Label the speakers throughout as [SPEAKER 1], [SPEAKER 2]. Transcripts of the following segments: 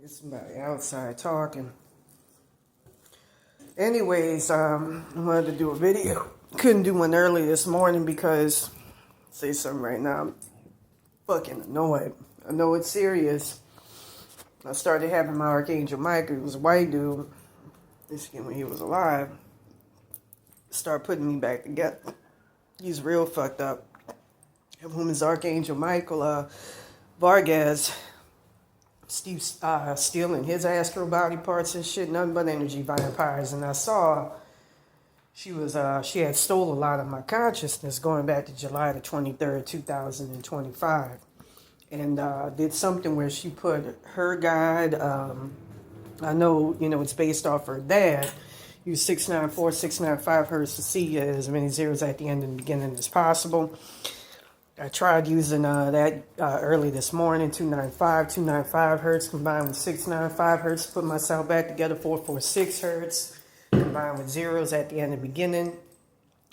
[SPEAKER 1] It's somebody outside talking. Anyways, I wanted to do a video. Couldn't do one early this morning because, say something right now, I'm fucking annoyed. I know it's serious. I started having my Archangel Michael, he was a white dude, this again when he was alive, start putting me back together. He's real fucked up. Of whom is Archangel Michael Vargas. Steve stealing his astral body parts and shit, nothing but energy vampires. And I saw she had stole a lot of my consciousness going back to July the 23rd, 2025. And did something where she put her guide, I know, it's based off her dad, use 694, 695 hertz to see as many zeros at the end and beginning as possible. I tried using that early this morning, 295 hertz combined with 695 hertz, put myself back together, 446 hertz combined with zeros at the end and beginning.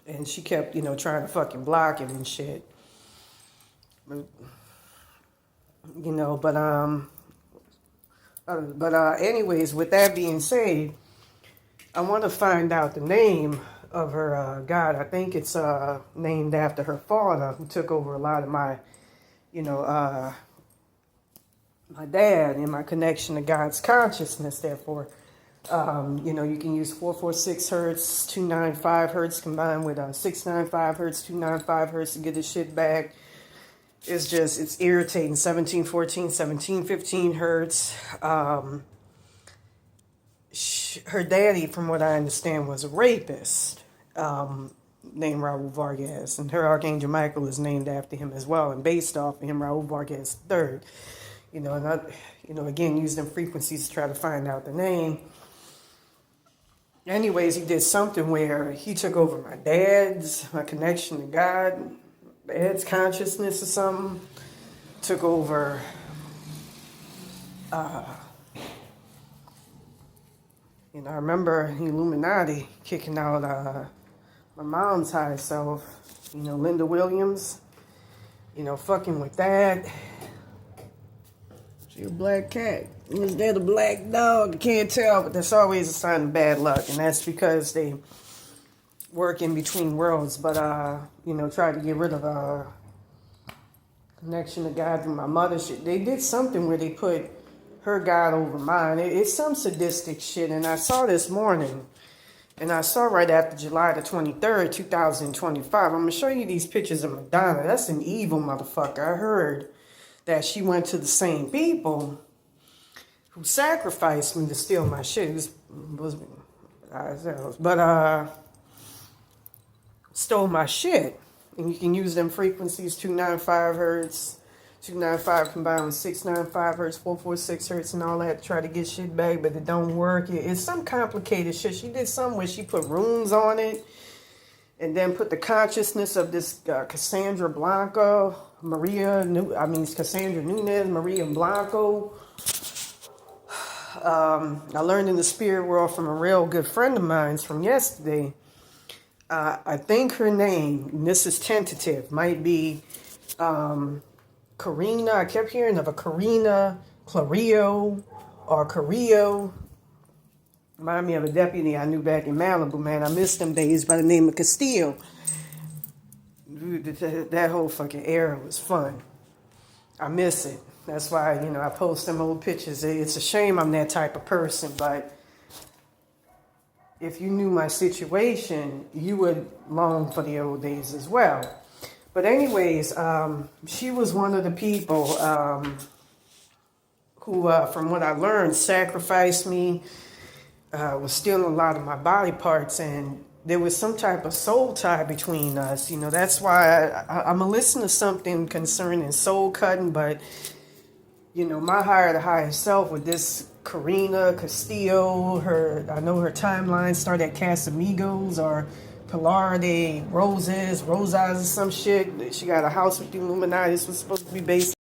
[SPEAKER 1] And she kept, trying to fucking block it and shit. But anyways, with that being said, I want to find out the name of her god. I think it's named after her father, who took over a lot of my, my dad and my connection to God's consciousness. Therefore, you can use 446 hertz, 295 hertz combined with 695 hertz, 295 hertz to get this shit back. It's irritating. 1714, 1715 hertz. Her daddy, from what I understand, was a rapist named Raul Vargas, and her Archangel Michael is named after him as well, and based off of him, Raul Vargas III. And I, again, use them frequencies to try to find out the name. Anyways, he did something where he took over my connection to God, dad's consciousness or something, took over I remember the Illuminati kicking out my mom's high self, Linda Williams, fucking with that. She a black cat. Was that a black dog? I can't tell, but that's always a sign of bad luck, and that's because they work in between worlds. But, try to get rid of connection to God through my mother. They did something where they put her God over mine. It's some sadistic shit. And I saw this morning, and I saw right after July the 23rd, 2025. I'm going to show you these pictures of Madonna. That's an evil motherfucker. I heard that she went to the same people who sacrificed me to steal my shit. Stole my shit. And you can use them frequencies, 295 hertz, 295 combined with 695 hertz, 446 hertz, and all that to try to get shit back, but it don't work. It's some complicated shit. She did something where she put runes on it, and then put the consciousness of this Cassandra Blanco, Cassandra Nunez, Maria Blanco. I learned in the spirit world from a real good friend of mine from yesterday. I think her name, and this is tentative, might be Karina. I kept hearing of a Karina Clario or Carrillo. Remind me of a deputy I knew back in Malibu, man. I missed them days, by the name of Castillo. Dude, that whole fucking era was fun. I miss it. That's why, I post them old pictures. It's a shame I'm that type of person, but if you knew my situation, you would long for the old days as well. But anyways, she was one of the people who, from what I learned, sacrificed me, was stealing a lot of my body parts, and there was some type of soul tie between us. That's why I'm going to listen to something concerning soul cutting, but, my higher, the highest self with this Karina Castillo, I know her timeline started at Casamigos or Pilar de Roses or some shit. She got a house with the Illuminati. This was supposed to be based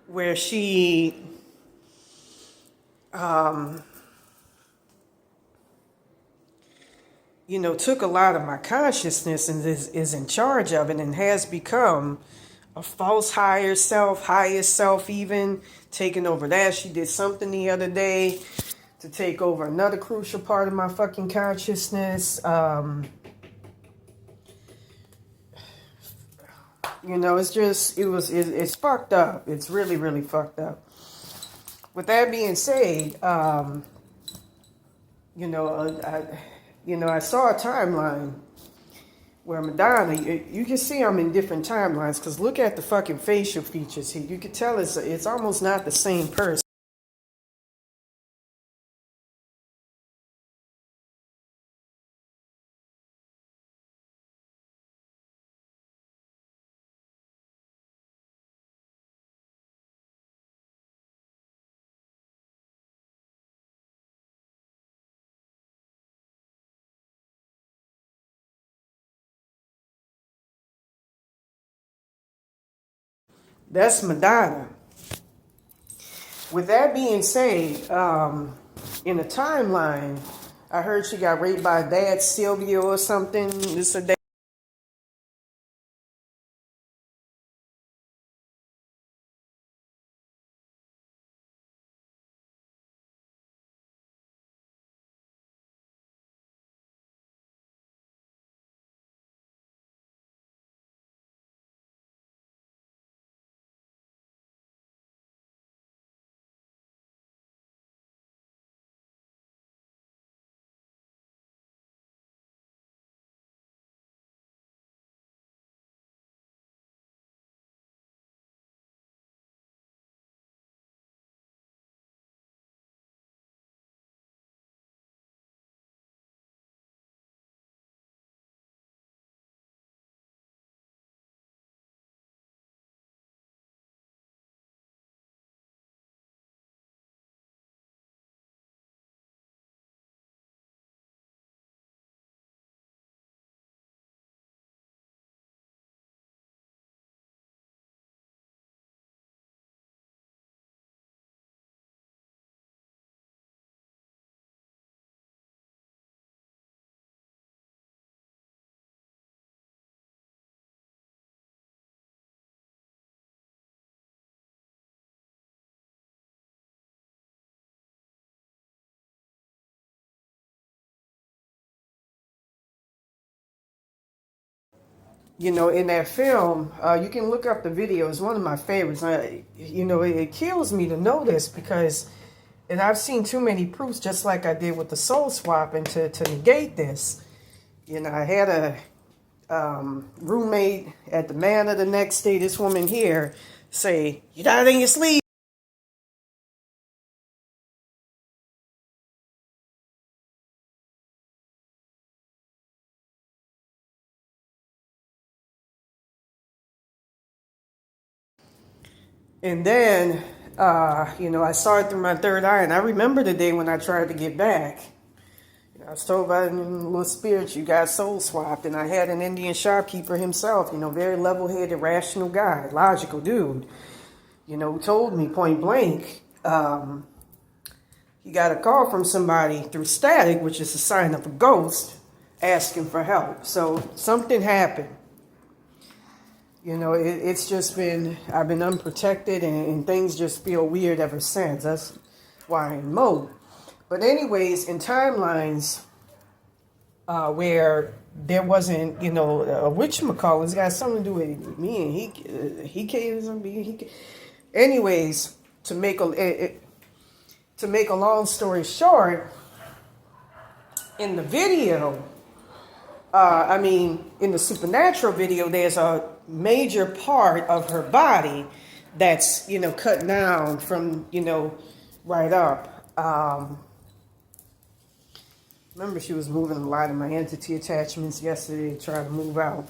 [SPEAKER 1] where she took a lot of my consciousness and is in charge of it and has become a false higher self, highest self even, taking over that. She did something the other day to take over another crucial part of my fucking consciousness. It's fucked up. It's really, really fucked up. With that being said, I saw a timeline where Madonna, you can see I'm in different timelines because look at the fucking facial features here. You can tell it's almost not the same person. That's Madonna. With that being said, in the timeline, I heard she got raped by dad, Sylvia or something. This or that. In that film, you can look up the video. It's one of my favorites. It kills me to know this because, and I've seen too many proofs, just like I did with the soul swapping, to negate this. I had a roommate at the manor the next day. This woman here say, "You died in your sleep." And then, I saw it through my third eye, and I remember the day when I tried to get back. I was told by a little spirit, you got soul swapped, and I had an Indian shopkeeper himself, very level-headed, rational guy, logical dude, who told me point blank, he got a call from somebody through static, which is a sign of a ghost, asking for help. So something happened. It's just been, I've been unprotected and things just feel weird ever since. That's why I'm in mode. But anyways, in timelines where there wasn't, whatchamacallit, it's got something to do with me and he can't. Anyways, to make a long story short, in the video, in the supernatural video, there's a major part of her body that's, cut down from, right up. Remember, she was moving a lot of my entity attachments yesterday, trying to move out.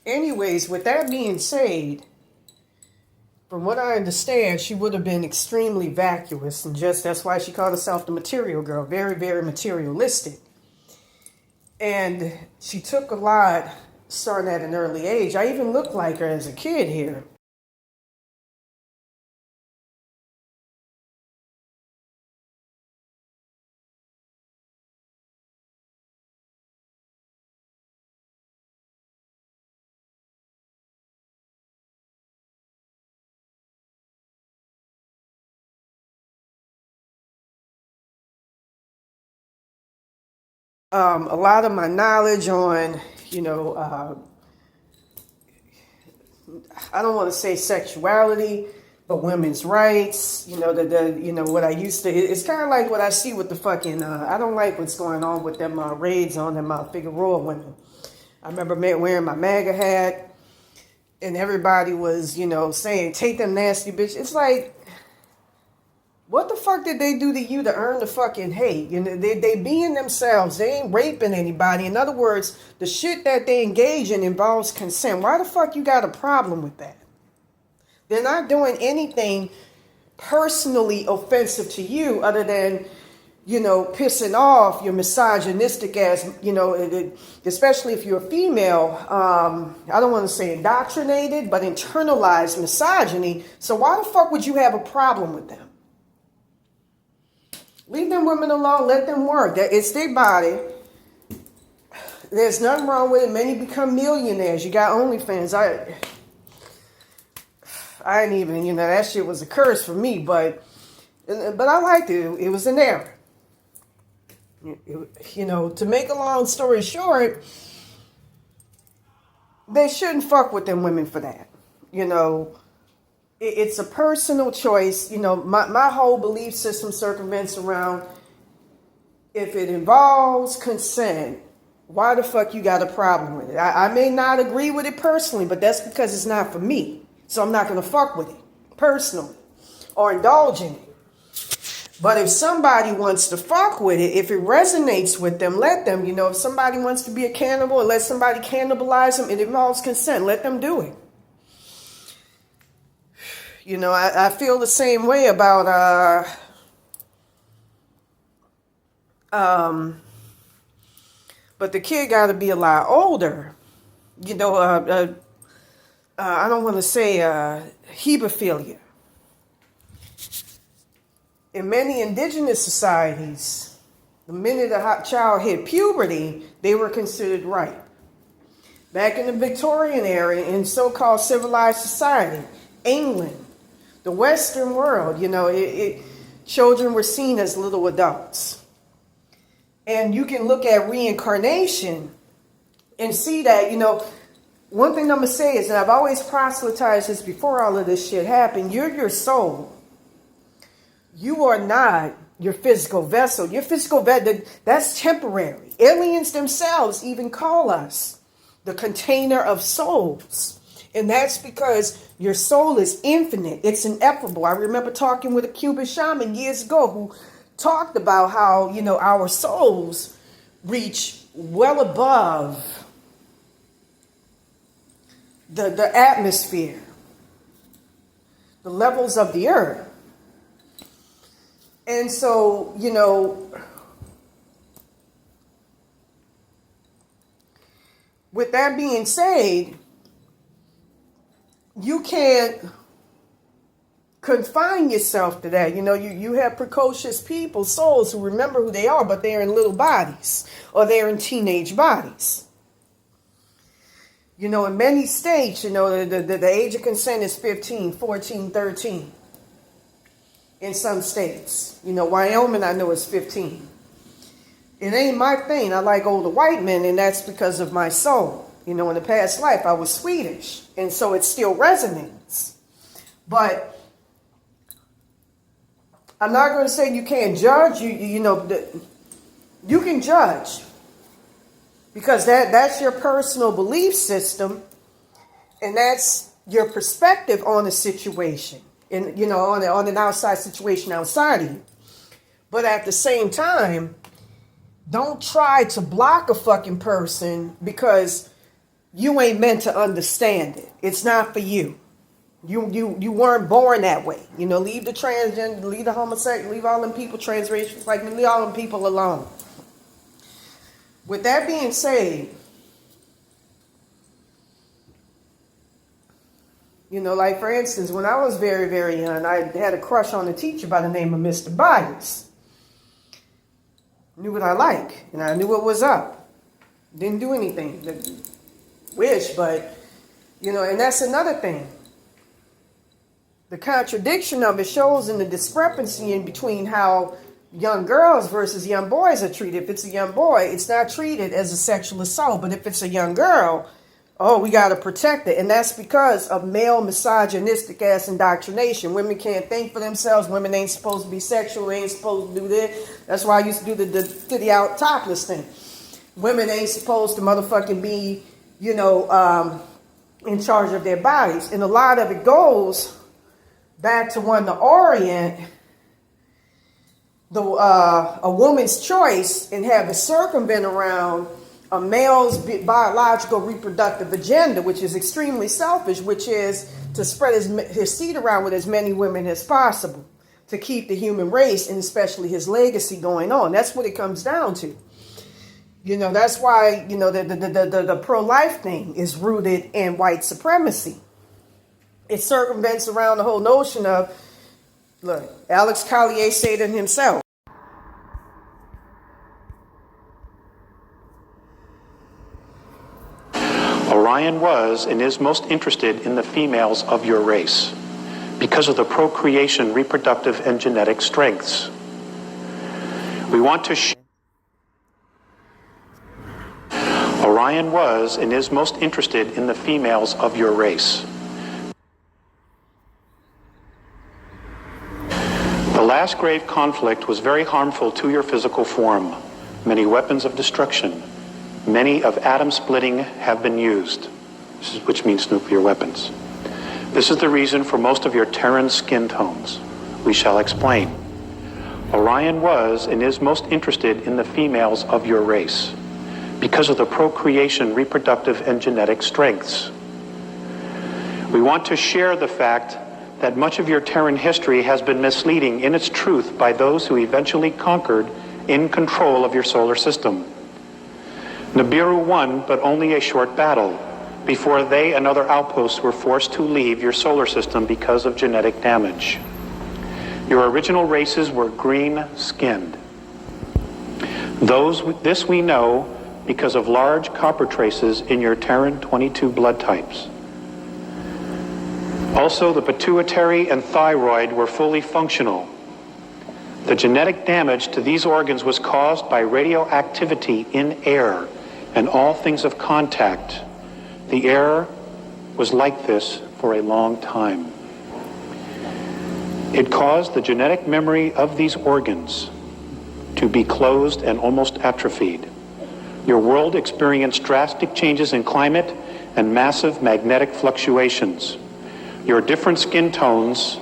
[SPEAKER 1] Anyways, with that being said, from what I understand, she would have been extremely vacuous, and that's why she called herself the material girl, very, very materialistic. And she took a lot starting at an early age. I even looked like her as a kid here. A lot of my knowledge on, you know, I don't want to say sexuality, but women's rights, what I used to, it's kind of like what I see with the fucking, I don't like what's going on with them raids on them Figueroa women. I remember wearing my MAGA hat and everybody was, saying, take them nasty bitch. It's like, what the fuck did they do to you to earn the fucking hate? They being themselves. They ain't raping anybody. In other words, the shit that they engage in involves consent. Why the fuck you got a problem with that? They're not doing anything personally offensive to you other than, pissing off your misogynistic ass, especially if you're a female, I don't want to say indoctrinated, but internalized misogyny. So why the fuck would you have a problem with them? Leave them women alone. Let them work. It's their body. There's nothing wrong with it. Many become millionaires. You got OnlyFans. I didn't even, that shit was a curse for me. But I liked it. It was an error. To make a long story short, they shouldn't fuck with them women for that. It's a personal choice. My whole belief system circumvents around if it involves consent, why the fuck you got a problem with it? I may not agree with it personally, but that's because it's not for me. So I'm not going to fuck with it personally or indulge in it. But if somebody wants to fuck with it, if it resonates with them, let them. If somebody wants to be a cannibal and let somebody cannibalize them, it involves consent. Let them do it. I feel the same way about, but the kid got to be a lot older. I don't want to say hebephilia. In many indigenous societies, the minute a child hit puberty, they were considered ripe. Back in the Victorian era, in so-called civilized society, England, the Western world, children were seen as little adults. And you can look at reincarnation and see that, one thing I'm going to say is, and I've always proselytized this before all of this shit happened, you're your soul. You are not your physical vessel. Your physical vessel, that's temporary. Aliens themselves even call us the container of souls. And that's because your soul is infinite. It's ineffable. I remember talking with a Cuban shaman years ago who talked about how, our souls reach well above the atmosphere, the levels of the earth. And so, with that being said, you can't confine yourself to that. You have precocious people, souls who remember who they are, but they're in little bodies or they're in teenage bodies. In many states, the age of consent is 15, 14, 13. In some states. Wyoming, I know is 15. It ain't my thing. I like older white men, and that's because of my soul. In the past life, I was Swedish, and so it still resonates. But I'm not going to say you can't judge. You can judge because that's your personal belief system, and that's your perspective on a situation. On an outside situation outside of you. But at the same time, don't try to block a fucking person because you ain't meant to understand it. It's not for you. You weren't born that way. Leave the transgender, leave the homosexual, leave all them people, transracial, leave all them people alone. With that being said, you know, like for instance, when I was very, very young, I had a crush on a teacher by the name of Mr. Byers. Knew what I like, and I knew what was up. Didn't do anything. Wish, but, you know, and that's another thing. The contradiction of it shows in the discrepancy in between how young girls versus young boys are treated. If it's a young boy, it's not treated as a sexual assault. But if it's a young girl, oh, we got to protect it. And that's because of male misogynistic ass indoctrination. Women can't think for themselves. Women ain't supposed to be sexual. They ain't supposed to do this. That's why I used to do the out topless thing. Women ain't supposed to motherfucking be, you know, in charge of their bodies. And a lot of it goes back to when the Orient, a woman's choice and have a circumvent around a male's biological reproductive agenda, which is extremely selfish, which is to spread his seed around with as many women as possible to keep the human race and especially his legacy going on. That's what it comes down to. You know, that's why, you know, the pro-life thing is rooted in white supremacy. It circumvents around the whole notion of, look, Alex Collier said it himself.
[SPEAKER 2] Orion was and is most interested in the females of your race because of the procreation, reproductive, and genetic strengths. We want to Orion was and is most interested in the females of your race. The last grave conflict was very harmful to your physical form. Many weapons of destruction, many of atom splitting have been used, which means nuclear weapons. This is the reason for most of your Terran skin tones. We shall explain. Orion was and is most interested in the females of your race because of the procreation, reproductive, and genetic strengths. We want to share the fact that much of your Terran history has been misleading in its truth by those who eventually conquered in control of your solar system. Nibiru won, but only a short battle, before they and other outposts were forced to leave your solar system because of genetic damage. Your original races were green-skinned. This we know because of large copper traces in your Terran 22 blood types. Also, the pituitary and thyroid were fully functional. The genetic damage to these organs was caused by radioactivity in air and all things of contact. The air was like this for a long time. It caused the genetic memory of these organs to be closed and almost atrophied. Your world experienced drastic changes in climate and massive magnetic fluctuations. Your different skin tones,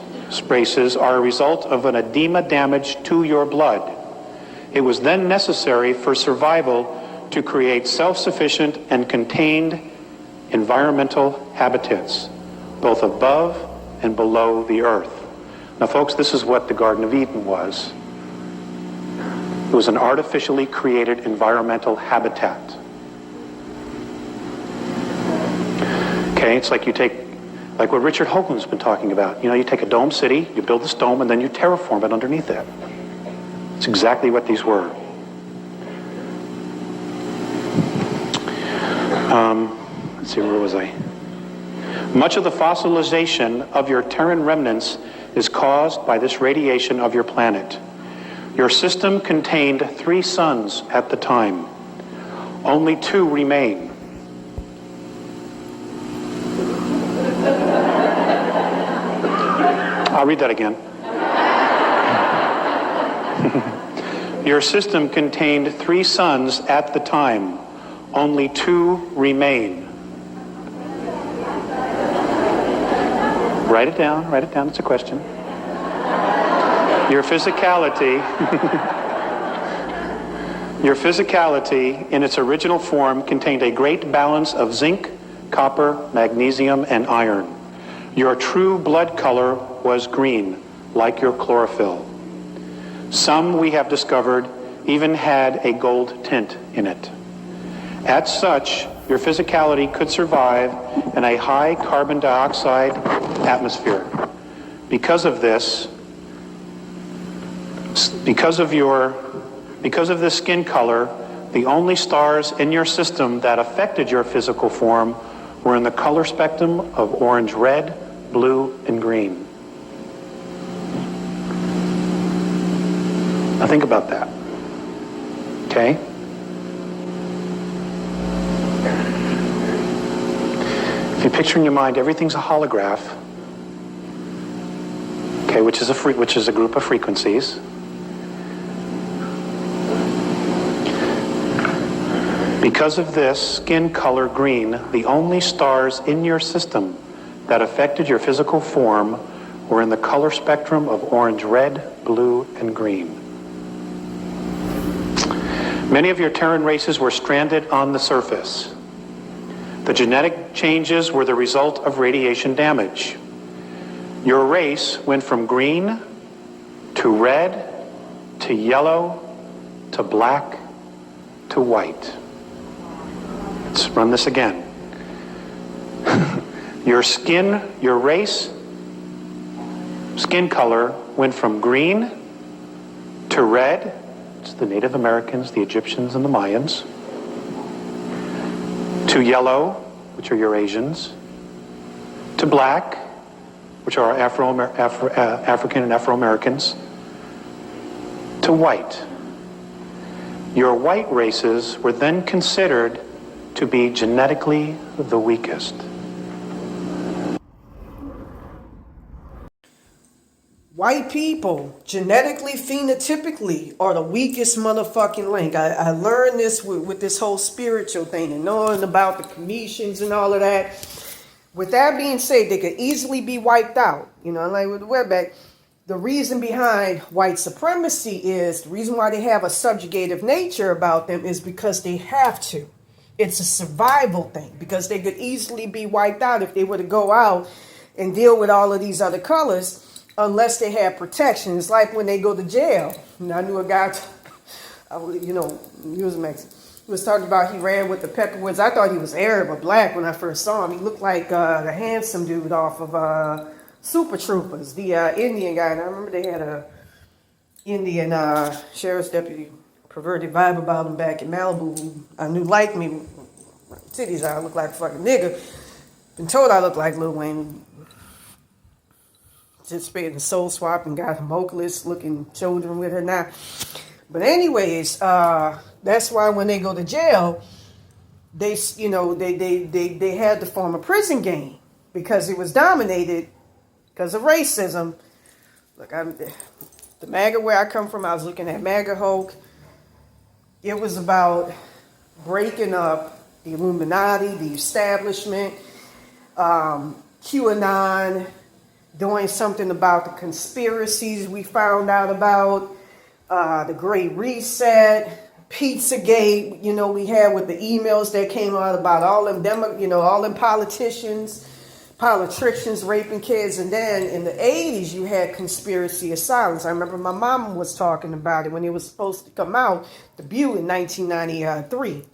[SPEAKER 2] races, are a result of an edema damage to your blood. It was then necessary for survival to create self-sufficient and contained environmental habitats, both above and below the earth. Now, folks, this is what the Garden of Eden was. It was an artificially created environmental habitat. Okay, it's like like what Richard Hoagland's been talking about. You know, you take a dome city, you build this dome, and then you terraform it underneath it. It's exactly what these were. Let's see, where was I? Much of the fossilization of your Terran remnants is caused by this radiation of your planet. Your system contained 3 suns at the time. Only 2 remain. I'll read that again. Your system contained 3 suns at the time. Only 2 remain. Write it down, it's a question. Your physicality, your physicality in its original form contained a great balance of zinc, copper, magnesium, and iron. Your true blood color was green, like your chlorophyll. Some, we have discovered, even had a gold tint in it. As such, your physicality could survive in a high carbon dioxide atmosphere. Because of this, because of this skin color, the only stars in your system that affected your physical form were in the color spectrum of orange, red, blue, and green. Now think about that. Okay? If you picture in your mind everything's a holograph, okay, which is a group of frequencies. Because of this skin color green, the only stars in your system that affected your physical form were in the color spectrum of orange, red, blue, and green. Many of your Terran races were stranded on the surface. The genetic changes were the result of radiation damage. Your race went from green to red to yellow to black to white. Let's run this again. Your race, skin color went from green to red, it's the Native Americans, the Egyptians, and the Mayans, to yellow, which are Eurasians, to black, which are African and Afro-Americans, to white. Your white races were then considered to be genetically the weakest.
[SPEAKER 1] White people, genetically, phenotypically, are the weakest motherfucking link. I learned this with this whole spiritual thing and knowing about the Cometians and all of that. With that being said, they could easily be wiped out. You know, like with the wetback, the reason behind white supremacy is, the reason why they have a subjugative nature about them is because they have to. It's a survival thing, because they could easily be wiped out if they were to go out and deal with all of these other colors, unless they have protection. It's like when they go to jail. And I knew a guy, you know, he was Mexican. He was talking about he ran with the Pepperwoods. I thought he was Arab or black when I first saw him. He looked like the handsome dude off of Super Troopers, the Indian guy. And I remember they had a Indian sheriff's deputy, perverted vibe about him back in Malibu, who I knew liked me. Titties, I look like a fucking nigga. Been told I look like Lil Wayne. Participated in soul swap and got vocalist looking children with her now. But anyways, that's why when they go to jail, they had to form a prison gang because it was dominated because of racism. Look, the MAGA where I come from, I was looking at MAGA Hulk. It was about breaking up the Illuminati, the establishment, QAnon, doing something about the conspiracies we found out about, the Great Reset, Pizzagate, you know, we had with the emails that came out about all them politicians raping kids. And then in the 80s, you had Conspiracy of Silence. I remember my mom was talking about it when it was supposed to come out, debut in 1993.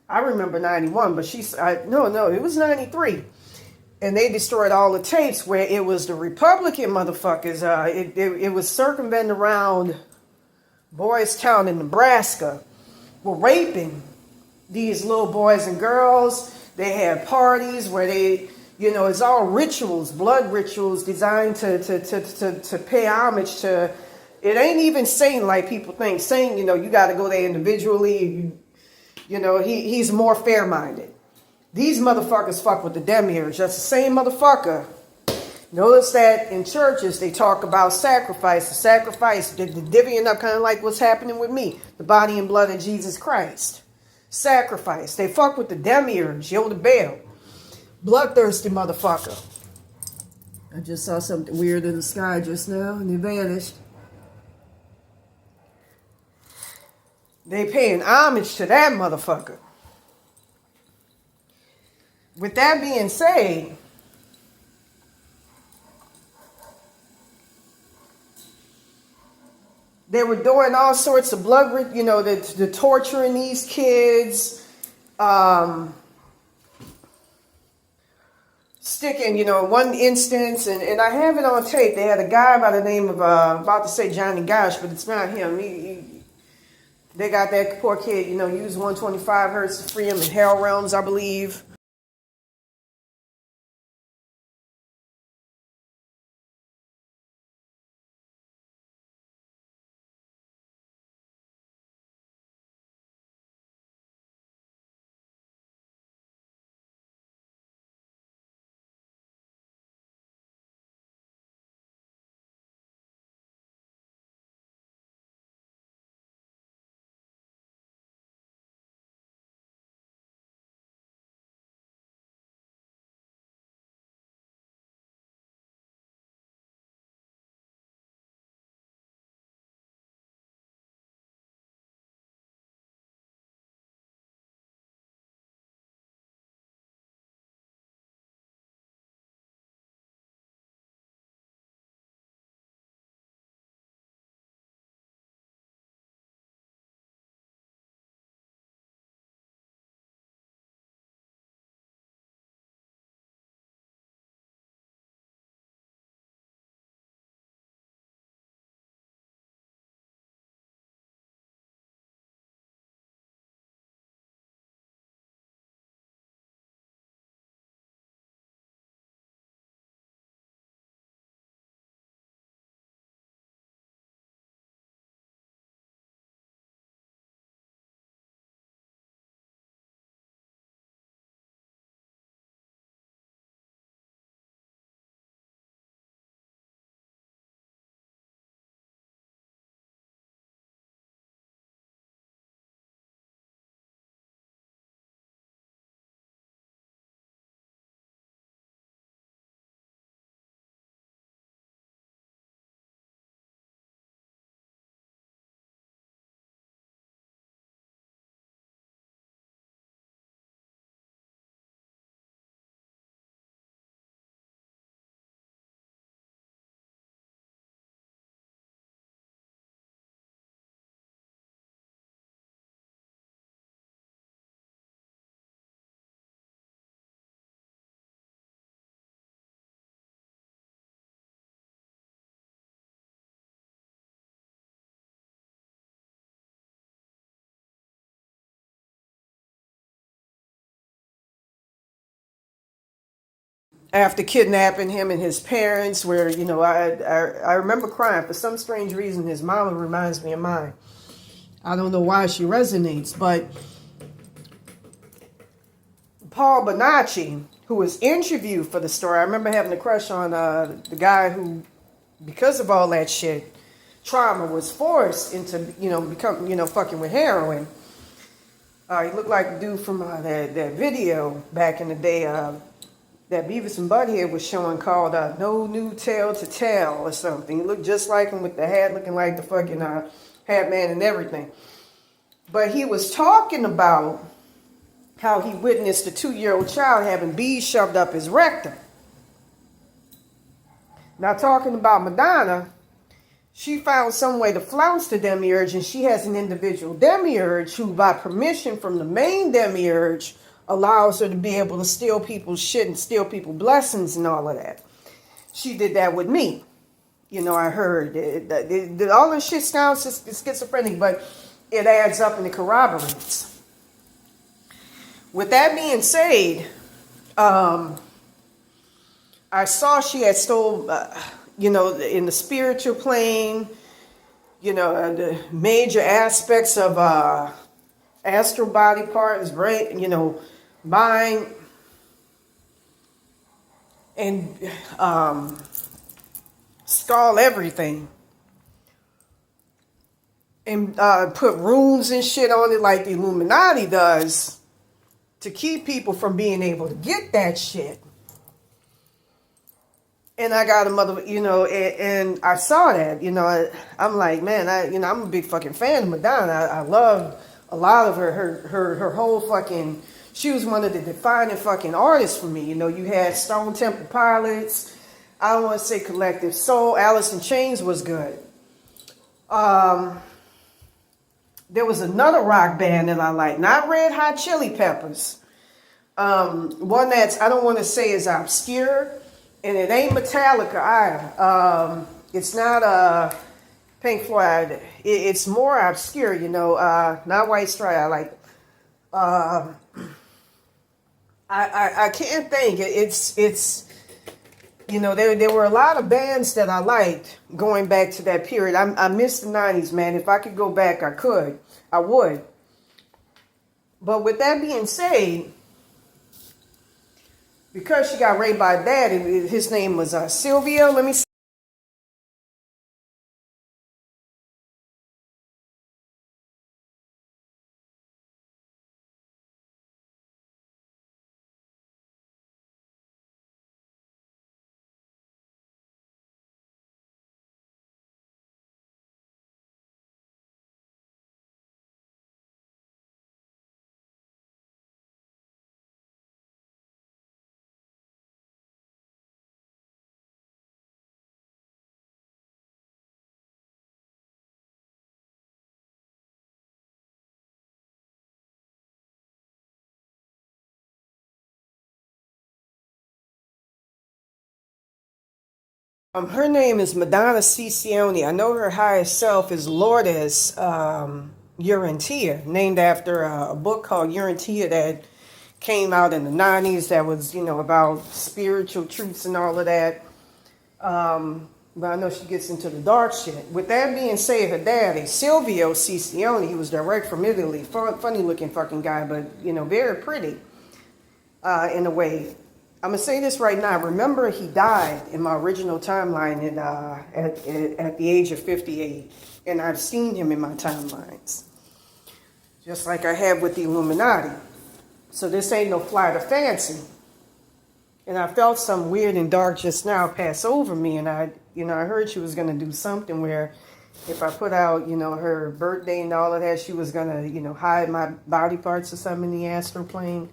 [SPEAKER 1] I remember 91, but no, it was 93. And they destroyed all the tapes where it was the Republican motherfuckers. It was circumventing around Boys Town in Nebraska. Were raping these little boys and girls. They had parties where they, you know, it's all rituals, blood rituals designed to pay homage to. It ain't even Satan like people think. Satan, you know, you got to go there individually. You know, he's more fair-minded. These motherfuckers fuck with the demiurge. That's the same motherfucker. Notice that in churches, they talk about sacrifice. The sacrifice, the divvying up, kind of like what's happening with me. The body and blood of Jesus Christ. Sacrifice. They fuck with the demiurge, Yoda Baal. Bloodthirsty motherfucker. I just saw something weird in the sky just now, and it vanished. They paying homage to that motherfucker. With that being said, They were doing all sorts of blood, you know, the torturing these kids, sticking, you know, one instance, and I have it on tape. They had a guy by the name of, about to say Johnny Gosh, but it's not him. They got that poor kid, you know, used 125 hertz to free him in Hell Realms, I believe. After kidnapping him and his parents, where, you know, I remember crying. For some strange reason, his mama reminds me of mine. I don't know why she resonates, but Paul Bonacci, who was interviewed for the story, I remember having a crush on the guy who, because of all that shit, trauma, was forced into, you know, become, you know, fucking with heroin. He looked like a dude from that video back in the day that Beavis and Butthead was showing called No New Tale to Tell or something. He looked just like him with the hat looking like the fucking hat man and everything. But he was talking about how he witnessed a 2-year-old child having bees shoved up his rectum. Now, talking about Madonna, she found some way to flounce the demiurge, and she has an individual demiurge who, by permission from the main demiurge, allows her to be able to steal people's shit and steal people's blessings and all of that. She did that with me. You know, I heard all this shit sounds schizophrenic, but it adds up and it corroborates. With that being said, I saw she had stole, you know, in the spiritual plane, you know, the major aspects of astral body parts, right? You know, mind and skull, everything. And put runes and shit on it like the Illuminati does to keep people from being able to get that shit. And I got a mother, you know, and I saw that, you know, I'm like, man, I'm a big fucking fan of Madonna. I love a lot of her whole fucking, she was one of the defining fucking artists for me. You know, you had Stone Temple Pilots, I don't want to say Collective Soul, Alice in Chains was good. There was another rock band that I like, not Red Hot Chili Peppers. One that's, I don't want to say is obscure, and it ain't Metallica either. It's not Pink Floyd. It's more obscure, you know. Not White Stripe. I like. I can't think. It's you know, there were a lot of bands that I liked going back to that period. I miss the 90s, man. If I could go back, I would. But with that being said, because she got raped by dad, his name was Silvio. Let me see. Her name is Madonna Ciccione. I know her highest self is Lourdes Urantia, named after a book called Urantia that came out in the 90s that was, you know, about spiritual truths and all of that. But I know she gets into the dark shit. With that being said, her daddy, Silvio Ciccione, he was direct from Italy. Funny looking fucking guy, but, you know, very pretty in a way. I'm going to say this right now. Remember, he died in my original timeline at the age of 58. And I've seen him in my timelines. Just like I have with the Illuminati. So this ain't no flight of fancy. And I felt something weird and dark just now pass over me. And I heard she was going to do something where if I put out, you know, her birthday and all of that, she was going to, you know, hide my body parts or something in the astral plane.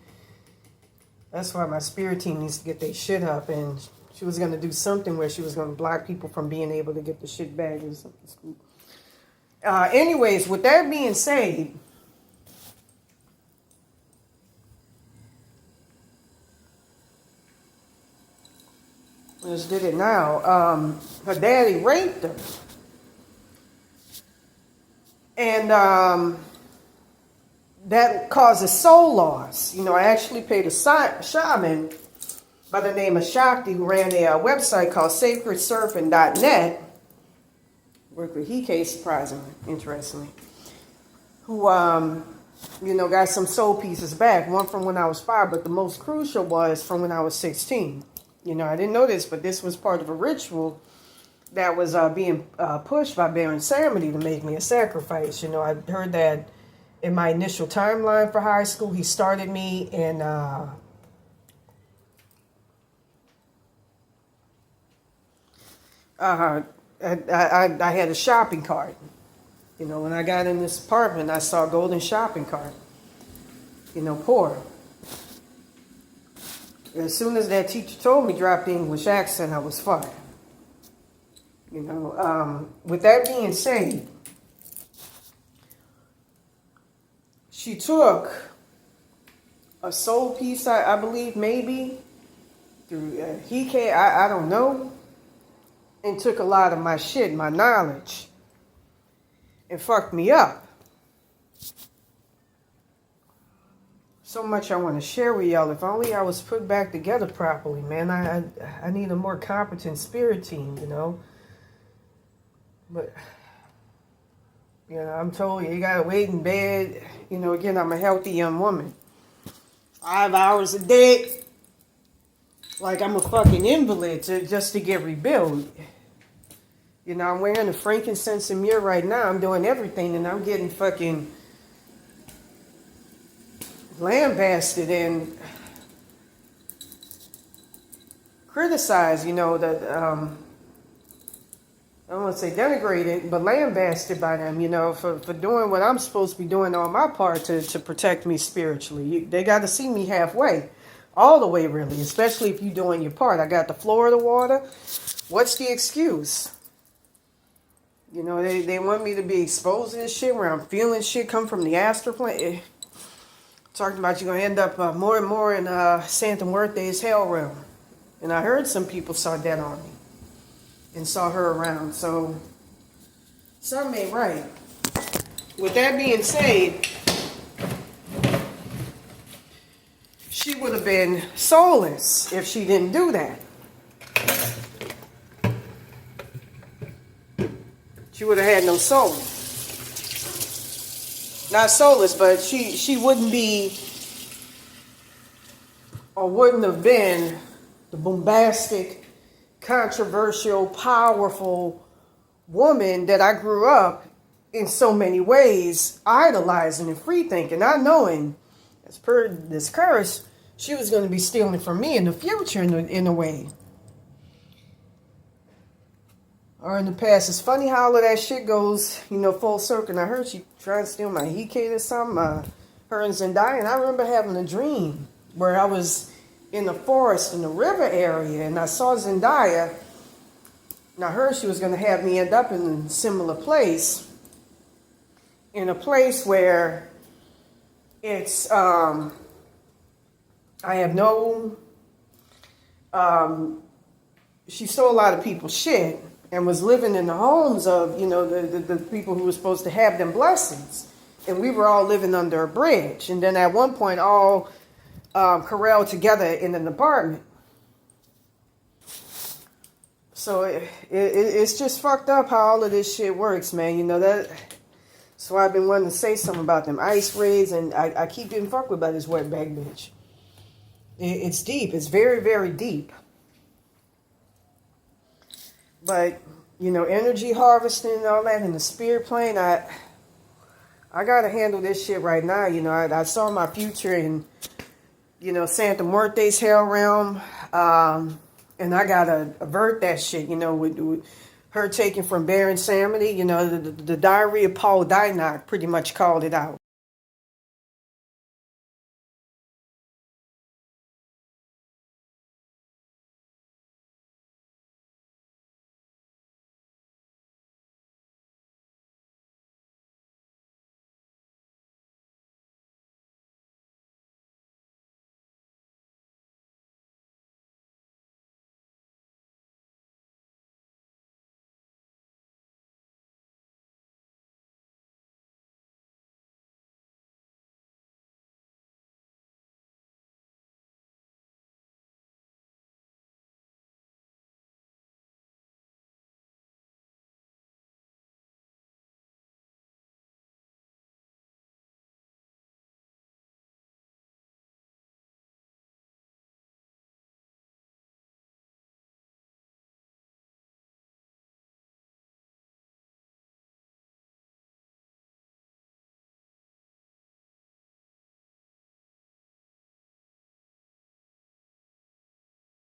[SPEAKER 1] That's why my spirit team needs to get their shit up. And she was going to do something where she was going to block people from being able to get the shit back. Anyways, with that being said, just did it now. Her daddy raped her. And that causes soul loss. You know, I actually paid a shaman by the name of Shakti who ran a website called sacredsurfing.net. Worked with Hike, surprisingly, interestingly. Who, you know, got some soul pieces back. One from when I was 5, but the most crucial was from when I was 16. You know, I didn't know this, but this was part of a ritual that was being pushed by Baron Samedi to make me a sacrifice. You know, I heard that in my initial timeline for high school. He started me in I had a shopping cart. You know, when I got in this apartment, I saw a golden shopping cart. You know, poor. As soon as that teacher told me drop the English accent, I was fired. You know, with that being said, she took a soul piece, I believe, maybe, through Hike, I don't know, and took a lot of my shit, my knowledge, and fucked me up. So much I want to share with y'all. If only I was put back together properly, man. I need a more competent spirit team, you know. But, you know, I'm told you got to wait in bed. You know, again, I'm a healthy young woman. 5 hours a day. Like I'm a fucking invalid just to get rebuilt. You know, I'm wearing a frankincense and myrrh right now. I'm doing everything and I'm getting fucking lambasted and criticized, you know, that I don't want to say denigrated, but lambasted by them, you know, for doing what I'm supposed to be doing on my part to protect me spiritually. They got to see me halfway, all the way really, especially if you're doing your part. I got the floor of the water. What's the excuse? You know, they want me to be exposed to this shit where I'm feeling shit come from the astral plane. Talking about you're going to end up more and more in Santa Muerte's hell realm. And I heard some people saw that on me and saw her around. So, something ain't right. With that being said, she would have been soulless if she didn't do that. She would have had no soul. Not soulless, but she wouldn't be or wouldn't have been the bombastic, controversial, powerful woman that I grew up in so many ways idolizing and free thinking, not knowing, as per this curse, she was going to be stealing from me in the future in a way. Or in the past. It's funny how all of that shit goes, you know, full circle. And I heard she tried to steal my Hike or something, her and Zendaya. And I remember having a dream where I was in the forest in the river area and I saw Zendaya. And I heard she was going to have me end up in a similar place. In a place where it's, I have no, she stole a lot of people's shit. And was living in the homes of, you know, the people who were supposed to have them blessings. And we were all living under a bridge. And then at one point, all corralled together in an apartment. So it's just fucked up how all of this shit works, man. You know, that's why I've been wanting to say something about them ice raids. And I keep getting fucked with by this wetback bitch. It's deep. It's very, very deep. But, you know, energy harvesting and all that in the spirit plane, I got to handle this shit right now. You know, I saw my future in, you know, Santa Muerte's hell realm. And I got to avert that shit, you know, with her taking from Baron Samedi. You know, the diary of Paul Dienach pretty much called it out.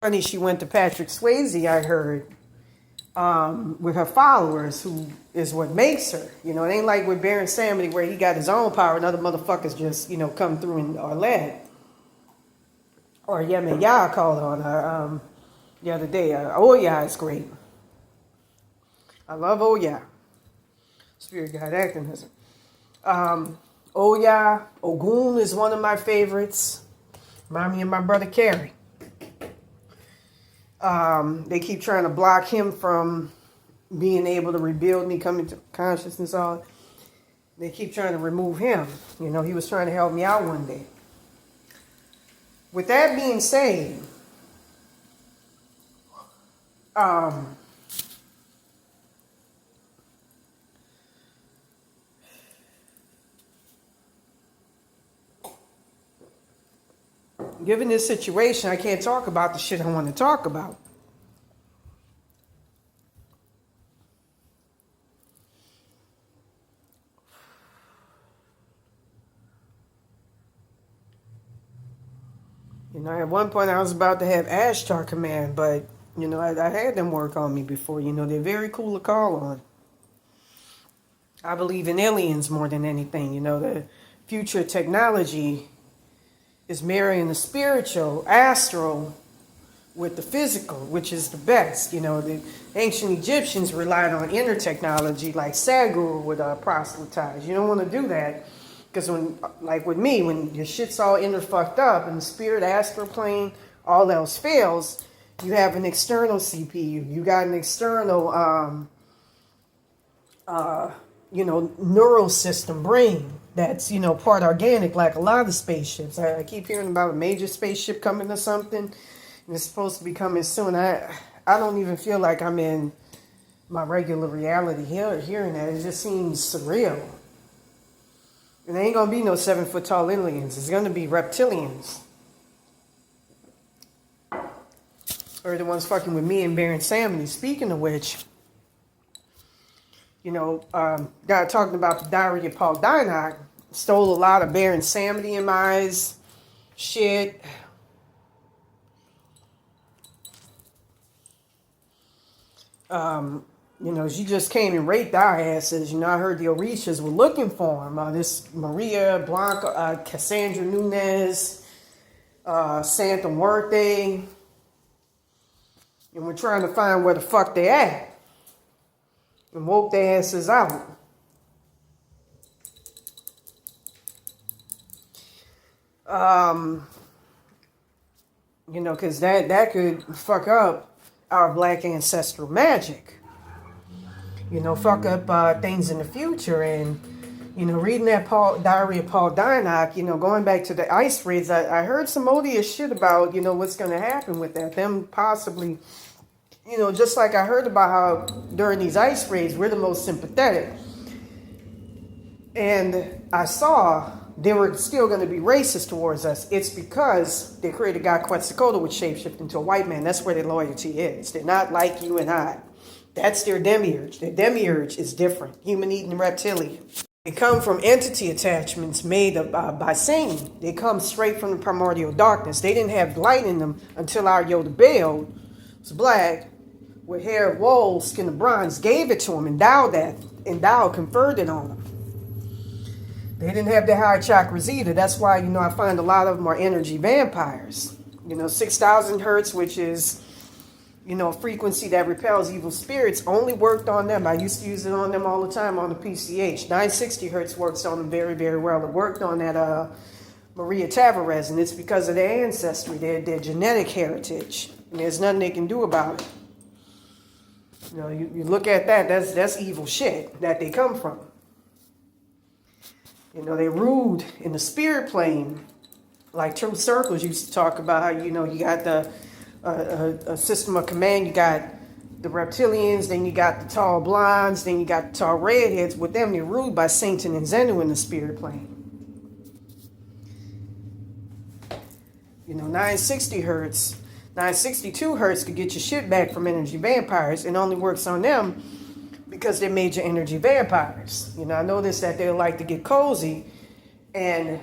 [SPEAKER 1] Funny, she went to Patrick Swayze, I heard, with her followers, who is what makes her. You know, it ain't like with Baron Samedi where he got his own power and other motherfuckers just, you know, come through and are led. Or Yemen Yah called on her the other day. Oya is great. I love Oya. Spirit guide activism. Oya, Ogun is one of my favorites. Remind me of my brother Carrie. They keep trying to block him from being able to rebuild me, coming to consciousness. All they keep trying to remove him. You know, he was trying to help me out one day. With that being said, given this situation, I can't talk about the shit I want to talk about. You know, at one point I was about to have Ashtar Command, but, you know, I had them work on me before. You know, they're very cool to call on. I believe in aliens more than anything. You know, the future technology is marrying the spiritual, astral, with the physical, which is the best. You know, the ancient Egyptians relied on inner technology, like Saguru would proselytize. You don't want to do that, because when, like with me, when your shit's all inner fucked up and the spirit astral plane, all else fails, you have an external CPU. You got an external, neural system brain that's, part organic, like a lot of spaceships. I keep hearing about a major spaceship coming or something, and it's supposed to be coming soon. I don't even feel like I'm in my regular reality hearing that. It just seems surreal. And there ain't gonna be no 7-foot tall aliens. It's gonna be reptilians. Or the ones fucking with me and Baron Samedi. Speaking of which, guy talking about the diary of Paul Dienach stole a lot of Baron Samedi and my eyes shit. She just came and raped our asses. I heard the Orishas were looking for him. This Maria Blanca, Cassandra Nunez, Santa Muerte. And we're trying to find where the fuck they at. And woke their asses out. Because that could fuck up our black ancestral magic. Fuck up things in the future. And, reading that diary of Paul Dienach, going back to the ice raids, I heard some odious shit about, what's going to happen with that. Them possibly, just like I heard about how during these ice raids, we're the most sympathetic. And I saw they were still going to be racist towards us. It's because they created a guy, Quetzalcoatl, which shapeshifted into a white man. That's where their loyalty is. They're not like you and I. That's their demiurge. Their demiurge is different. Human-eating reptilian. They come from entity attachments made by Satan. They come straight from the primordial darkness. They didn't have light in them until our Yoda Baal was black, with hair of wool, skin of bronze, gave it to him, endowed, conferred it on him. They didn't have the high chakras either. That's why, I find a lot of them are energy vampires. 6,000 hertz, which is, a frequency that repels evil spirits, only worked on them. I used to use it on them all the time on the PCH. 960 hertz works on them very, very well. It worked on that Maria Tavares, and it's because of their ancestry, their genetic heritage. And there's nothing they can do about it. You look at that, that's evil shit that they come from. They ruled in the spirit plane, like Truth Circles used to talk about how, you got the a system of command. You got the reptilians, then you got the tall blondes, then you got the tall redheads. With them, they're ruled by Satan and Zenu in the spirit plane. 960 hertz, 962 hertz could get your shit back from energy vampires. It only works on them because they're major energy vampires. I noticed that they like to get cozy and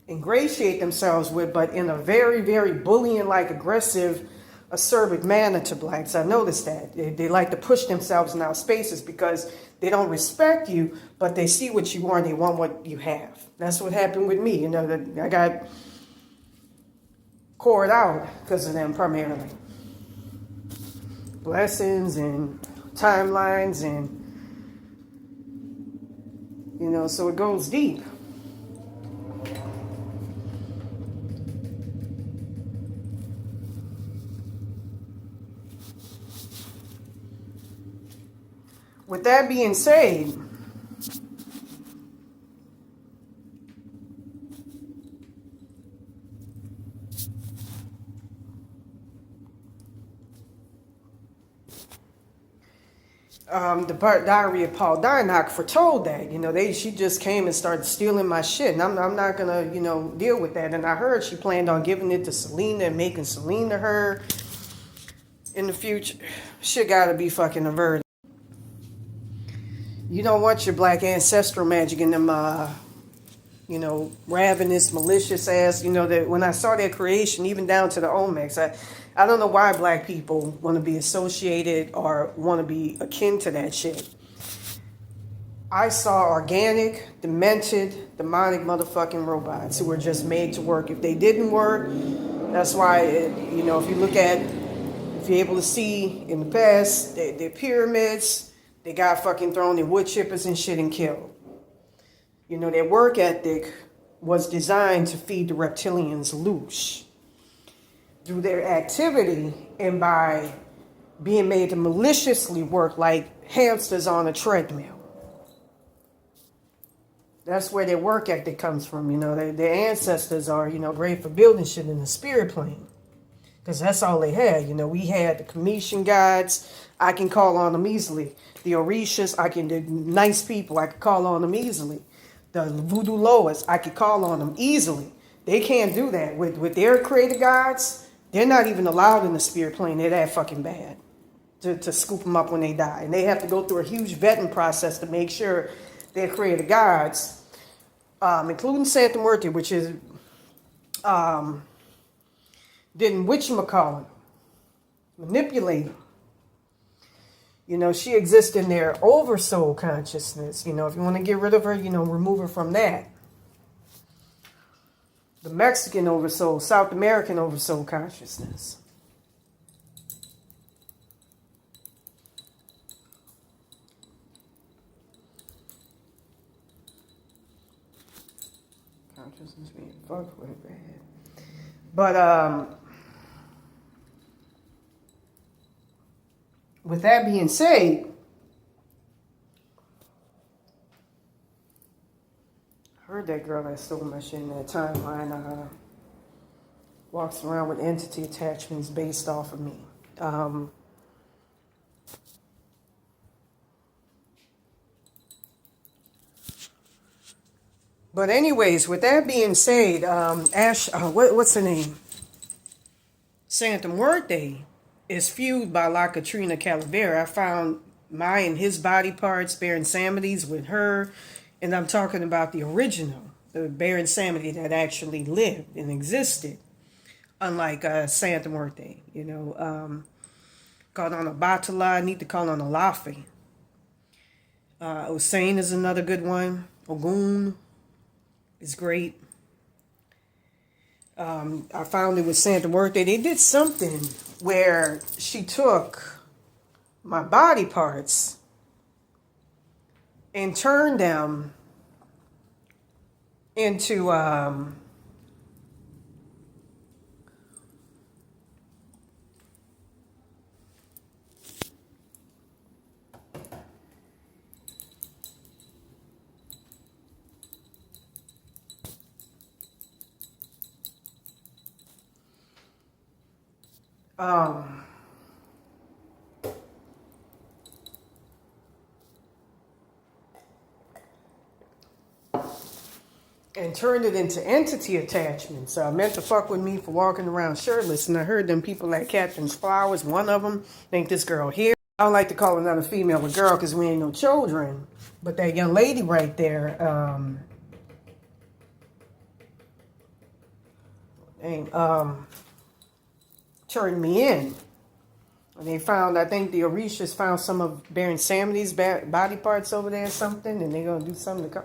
[SPEAKER 1] ingratiate themselves with, but in a very, very bullying-like, aggressive, acerbic manner to blacks. I noticed that. They like to push themselves in our spaces because they don't respect you, but they see what you are and they want what you have. That's what happened with me. I got cored out because of them primarily. Blessings and timelines and, so it goes deep. With that being said, the diary of Paul Dienach foretold that, she just came and started stealing my shit. And I'm not going to, deal with that. And I heard she planned on giving it to Selena and making Selena her in the future. Shit gotta be fucking averted. You don't want your black ancestral magic in them, ravenous, malicious ass, that when I saw their creation, even down to the Olmecs, I don't know why black people want to be associated or want to be akin to that shit. I saw organic, demented, demonic motherfucking robots who were just made to work. If they didn't work, That's why, you know, if you're able to see in the past, their pyramids, they got fucking thrown in wood chippers and shit and killed. You know, their work ethic was designed to feed the reptilians loose through their activity and by being made to maliciously work like hamsters on a treadmill. That's where their work ethic comes from. You know, their ancestors are, you know, great for building shit in the spirit plane. Because that's all they had. You know, we had the Commission gods. I can call on them easily. The Orishas, the nice people, I can call on them easily. The voodoo loas, I could call on them easily. They can't do that. With their created gods, they're not even allowed in the spirit plane. They're that fucking bad to scoop them up when they die. And they have to go through a huge vetting process to make sure their created gods, including Santa Muerte, which is, didn't whatchamacallit, manipulate them. You know, she exists in their oversoul consciousness. You know, if you want to get rid of her, you know, remove her from that. The Mexican oversoul, South American oversoul consciousness. Consciousness being fucked with, bad. But, with that being said, I heard that girl that stole my shit in that timeline walks around with entity attachments based off of me. But anyways, with that being said, what's her name? Santa Muerte is fueled by La Katrina Calavera. I found his body parts, Baron Samedi's with her, and I'm talking about the original, the Baron Samedi that actually lived and existed, unlike Santa Muerte. You know, called on a Batala, I need to call on a Lafi. Hussein is another good one. Ogun is great. I found it with Santa Muerte. They did something where she took my body parts and turned them into and turned it into entity attachments. Meant to fuck with me for walking around shirtless. And I heard them people at Captain's Flowers, one of them, think this girl here. I don't like to call another female a girl because we ain't no children. But that young lady right there, turned me in. And they found, I think the Orishas found some of Baron Samedi's body parts over there or something. And they're going to do something to come.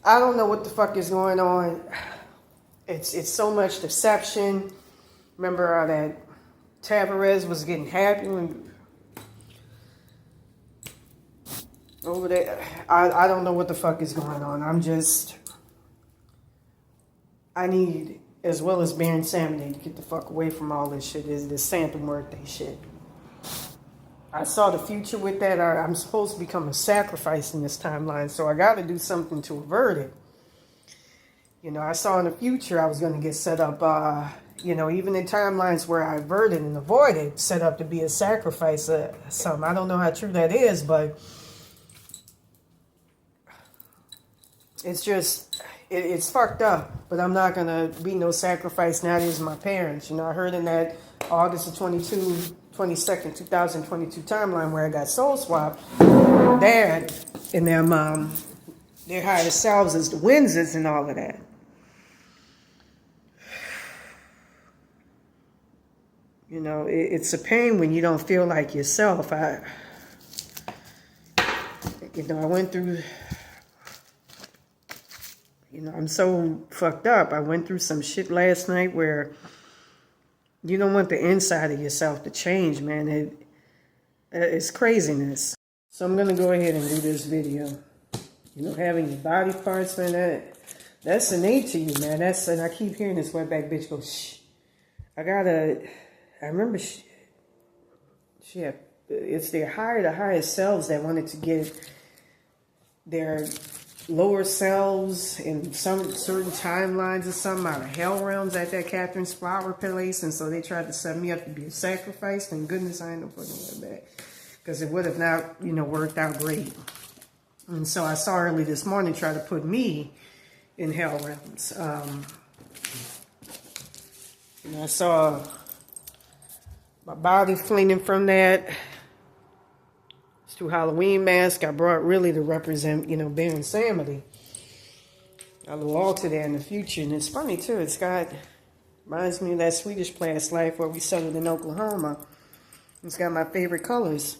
[SPEAKER 1] I don't know what the fuck is going on. It's so much deception. Remember that Tavares was getting happy when over there. I don't know what the fuck is going on. I need, as well as Baron Samedi, to get the fuck away from all this shit. Is this Santa Muerte shit. I saw the future with that. I'm supposed to become a sacrifice in this timeline, so I got to do something to avert it. You know, I saw in the future I was going to get set up, you know, even in timelines where I averted and avoided, set up to be a sacrifice of something. I don't know how true that is, but it's just, it's fucked up. But I'm not going to be no sacrifice nowadays. My parents, you know, I heard in that August of 22nd, 2022 timeline where I got soul swapped, Dad and them, their higher selves as the Windsors and all of that. You know, it's a pain when you don't feel like yourself. I went through, you know, I'm so fucked up. I went through some shit last night where You don't want the inside of yourself to change, man. It's craziness. So I'm gonna go ahead and do this video. You know, having your body parts, man, that's innate to you, man. And I keep hearing this wetback bitch go, shh. I remember she had, it's the higher selves that wanted to get their lower selves in some certain timelines or something out of hell realms at that Catherine's flower place, and so they tried to set me up to be a sacrifice. Thank goodness I ain't no fucking wetback, because it would have not, you know, worked out great. And so I saw early this morning try to put me in hell realms. And I saw my body flinging from that. It's two Halloween masks I brought really to represent, you know, being Samedi. I will alter that in the future. And it's funny too, reminds me of that Swedish past life where we settled in Oklahoma. It's got my favorite colors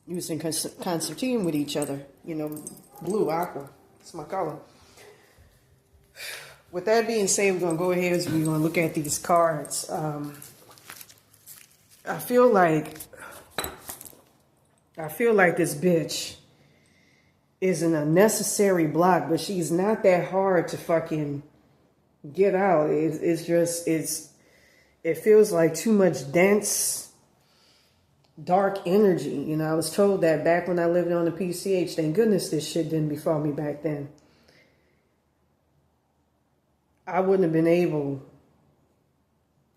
[SPEAKER 1] using concertine with each other. You know, blue, aqua. It's my color. With that being said, we're going to go ahead and we're going to look at these cards. I feel like this bitch is an unnecessary block, but she's not that hard to fucking get out. It feels like too much dense, dark energy. You know, I was told that back when I lived on the PCH. Thank goodness this shit didn't befall me back then. I wouldn't have been able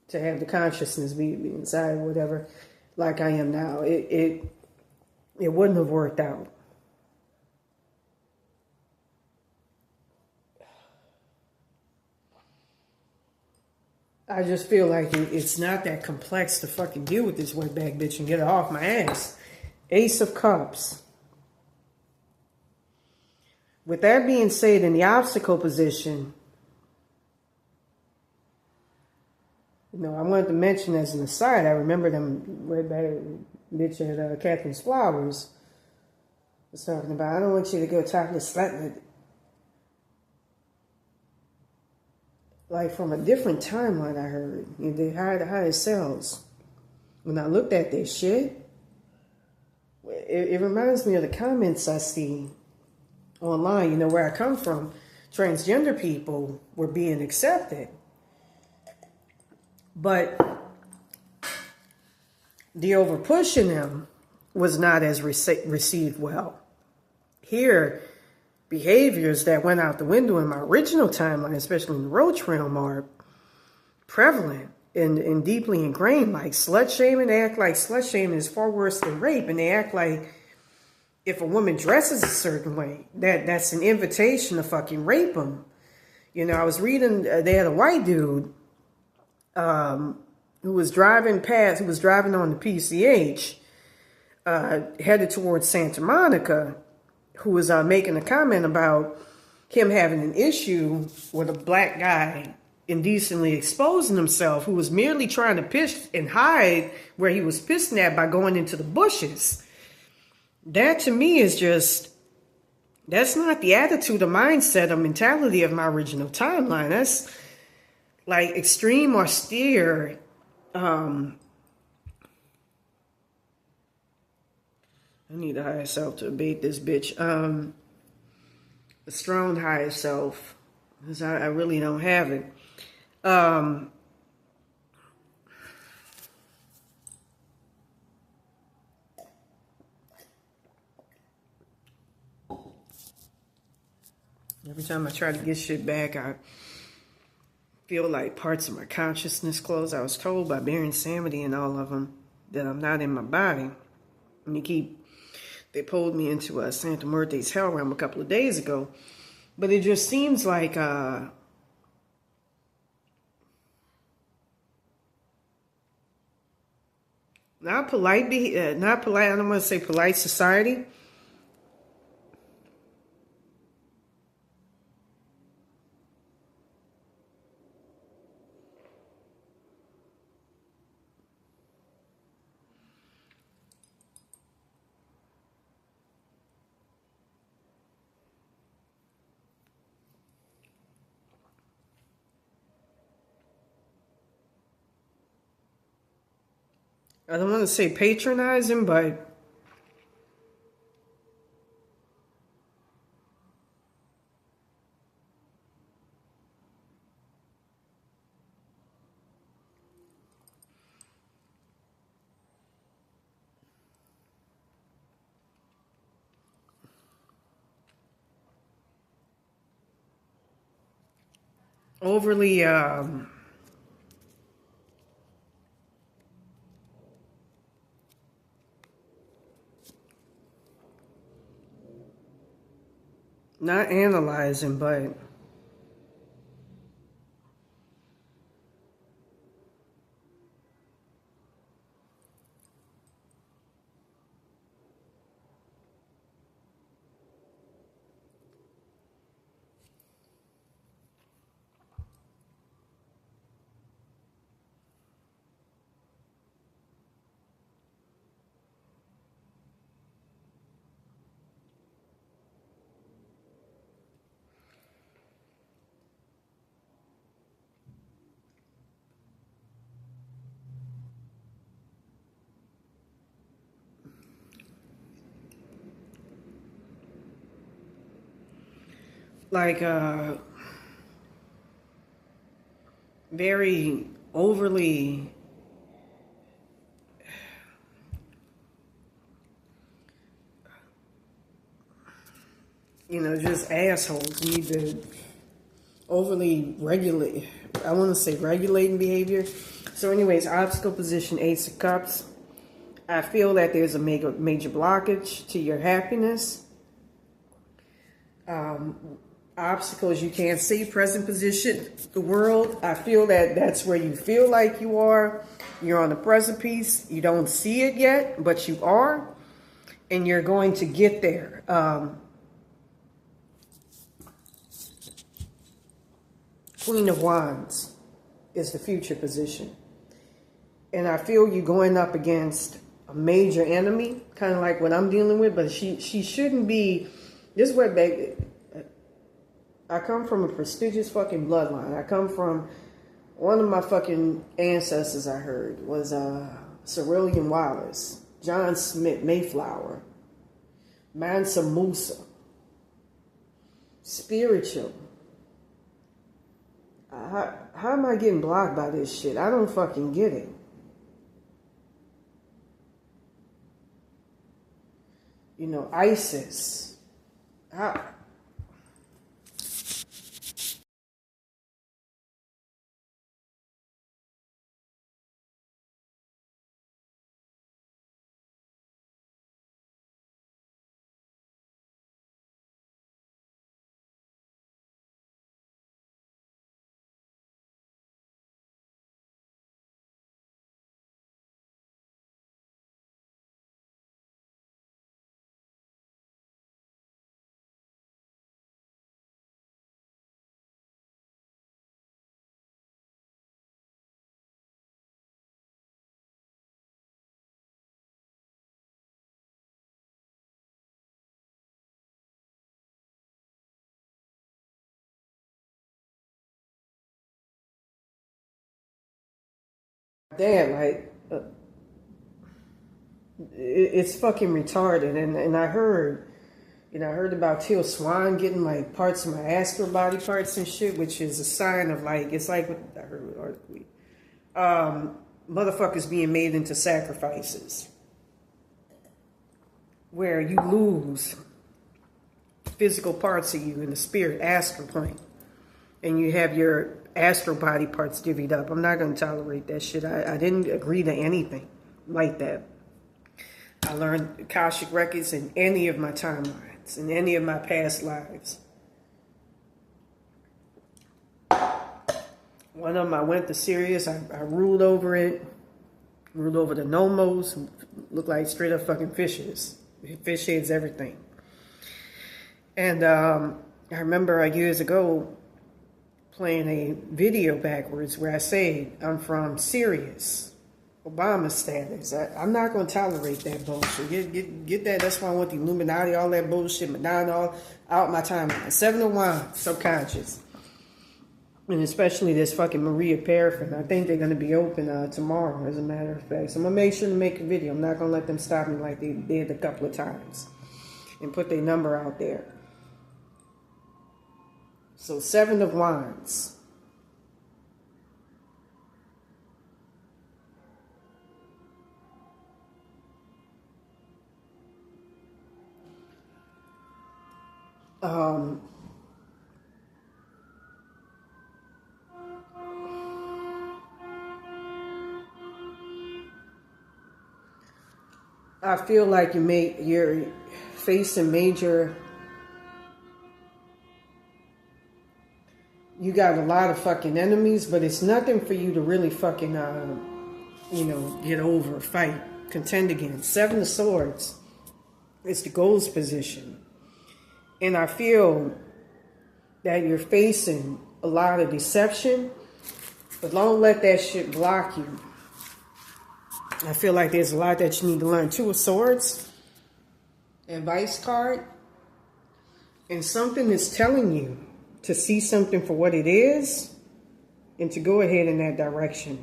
[SPEAKER 1] to have the consciousness be inside or whatever like I am now. It wouldn't have worked out. I just feel like it's not that complex to fucking deal with this wetback bitch and get her off my ass. Ace of Cups. With that being said, in the obstacle position, you know, I wanted to mention as an aside, I remember them wetback bitch at Catherine's Flowers was talking about, I don't want you to go talk to slut. Like from a different timeline, I heard. You know, they hired the higher selves. When I looked at this shit, it reminds me of the comments I see online. You know, where I come from, transgender people were being accepted. But the over pushing them was not as received well. Here, behaviors that went out the window in my original timeline, especially in the roach realm, are prevalent and deeply ingrained. Like slut shaming, they act like slut shaming is far worse than rape, and they act like if a woman dresses a certain way, that's an invitation to fucking rape them. You know, I was reading, they had a white dude who was driving on the PCH, headed towards Santa Monica, who was making a comment about him having an issue with a black guy indecently exposing himself, who was merely trying to piss and hide where he was pissing at by going into the bushes. That to me is just, that's not the attitude or mindset or mentality of my original timeline. That's like extreme austere, I need a higher self to abate this bitch. A strong higher self, because I really don't have it. Every time I try to get shit back, I feel like parts of my consciousness close. I was told by Baron Samedi and all of them that I'm not in my body. And they pulled me into Santa Muerte's hell realm a couple of days ago. But it just seems like not polite, I don't want to say polite society. I don't want to say patronizing, but overly not analyzing, but like very overly just assholes need to overly regulate. I want to say regulating behavior. So anyways, obstacle position, Ace of Cups. I feel that there's a major blockage to your happiness. Obstacles you can't see, present position, the world. I feel that that's where you feel like you are. You're on the precipice. You don't see it yet, but you are. And you're going to get there. Queen of Wands is the future position. And I feel you going up against a major enemy, kind of like what I'm dealing with, but she shouldn't be. This is what, baby, I come from a prestigious fucking bloodline. I come from, one of my fucking ancestors I heard was Cerulean Wallace, John Smith, Mayflower, Mansa Musa, spiritual. How am I getting blocked by this shit? I don't fucking get it. ISIS. How? Damn, like, it's fucking retarded. And I heard, I heard about Teal Swan getting like parts of my astral body parts and shit, which is a sign of like, it's like what I heard, motherfuckers being made into sacrifices, where you lose physical parts of you in the spirit astral plane, and you have your astral body parts divvied up. I'm not going to tolerate that shit. I didn't agree to anything like that. I learned Akashic Records in any of my timelines, in any of my past lives. One of them I went to Sirius. I ruled over it. Ruled over the Nomos, who look like straight up fucking fishes. Fish heads, everything. And I remember years ago playing a video backwards where I say I'm from Sirius, Obama status. I'm not going to tolerate that bullshit. Get that. That's why I want the Illuminati, all that bullshit, Madonna, all out my timeline. 7 of Wands, subconscious. And especially this fucking Maria Paraffin. I think they're going to be open tomorrow, as a matter of fact. So I'm going to make sure to make a video. I'm not going to let them stop me like they did a couple of times. And put their number out there. So 7 of Wands. I feel like you're facing major. You got a lot of fucking enemies, but it's nothing for you to really fucking, get over, fight, contend against. 7 of Swords. It's the goals position. And I feel that you're facing a lot of deception, but don't let that shit block you. I feel like there's a lot that you need to learn. 2 of Swords, advice card, and something is telling you to see something for what it is and to go ahead in that direction.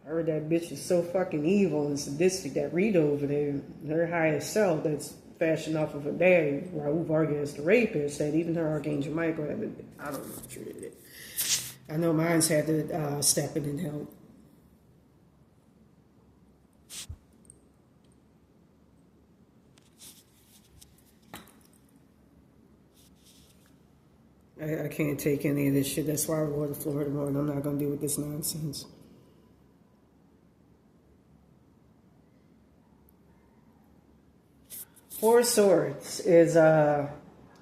[SPEAKER 1] I heard that bitch is so fucking evil and sadistic, that Rita over there, her highest self that's fashioned off of her daddy, Raoul Vargas, the rapist, that even her Archangel Michael had to, I don't know, treated it. I know mine's had to step in and help. I can't take any of this shit. That's why I wore the Florida one. I'm not going to deal with this nonsense. Four of Swords is the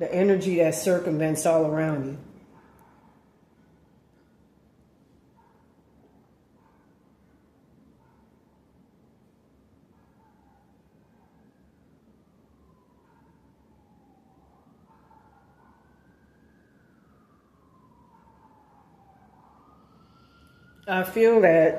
[SPEAKER 1] energy that circumvents all around you. I feel that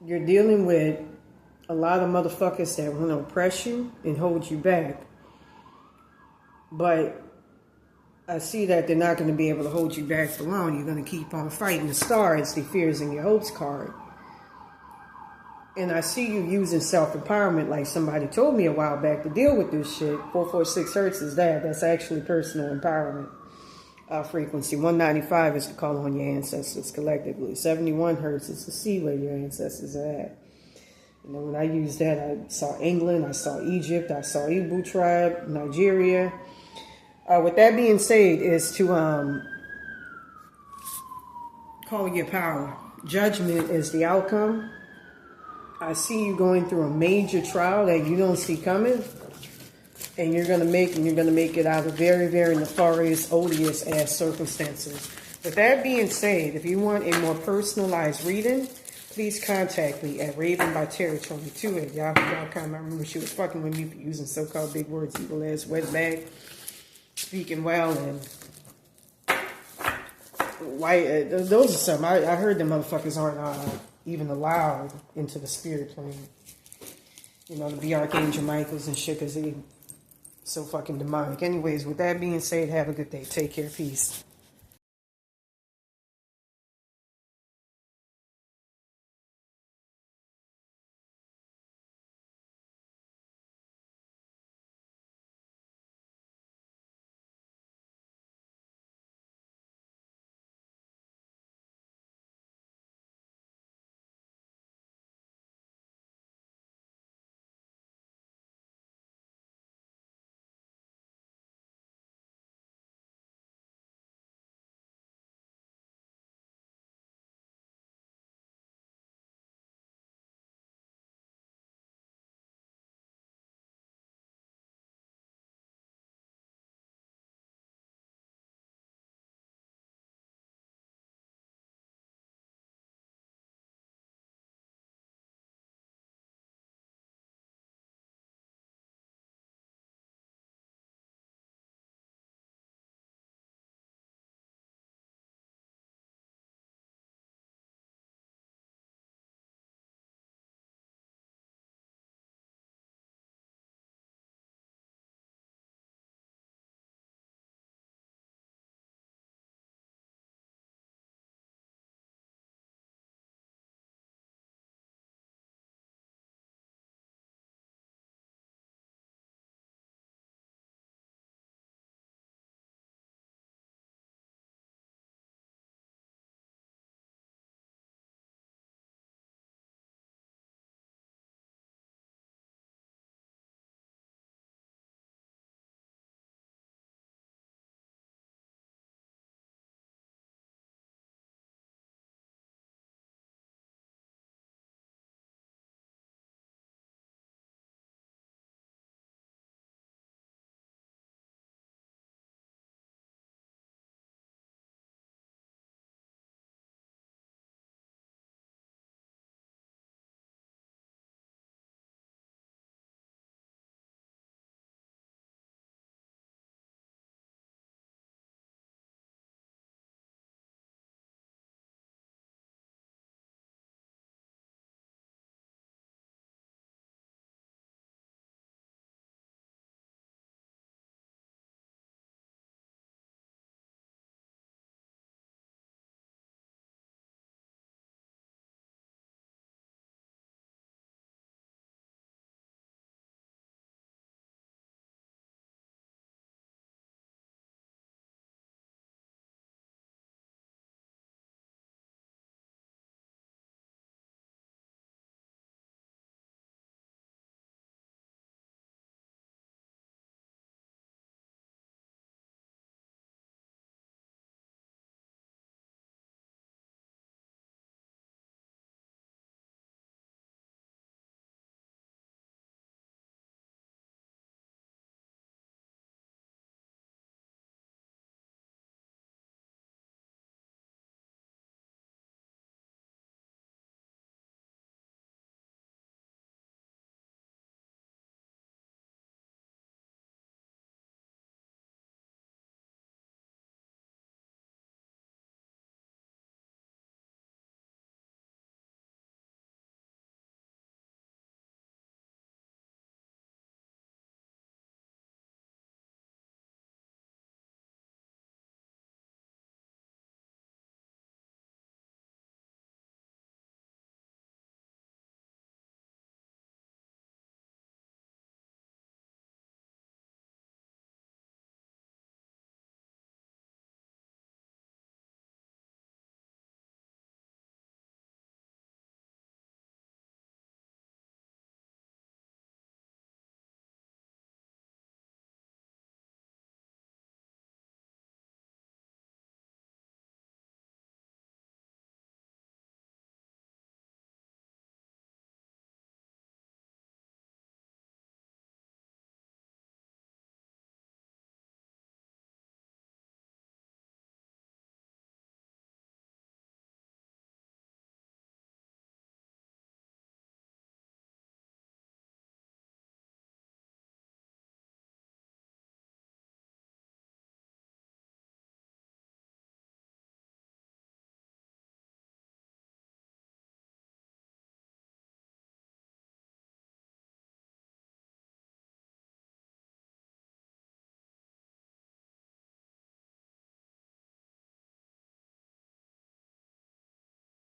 [SPEAKER 1] you're dealing with a lot of motherfuckers that want to oppress you and hold you back. But I see that they're not going to be able to hold you back for long. You're going to keep on fighting. The Star is the Fears in Your Hopes card. And I see you using self-empowerment like somebody told me a while back to deal with this shit. 446 hertz is that. That's actually personal empowerment frequency. 195 is to call on your ancestors collectively. 71 hertz is to see where your ancestors are at. And then when I used that, I saw England, I saw Egypt, I saw Igbo tribe, Nigeria. With that being said, is to call your power. Judgment is the outcome. I see you going through a major trial that you don't see coming, and you're gonna make it out of very, very nefarious, odious ass circumstances. With that being said, if you want a more personalized reading, please contact me at Raven by Territory 28. Y'all kind of remember she was fucking with me for using so-called big words, evil ass, wetback, speaking well, and white. Those are some. I heard the motherfuckers aren't even allowed into the spirit plane. You know, to be Archangel Michaels and shit, because they so fucking demonic. Anyways, with that being said, have a good day. Take care. Peace.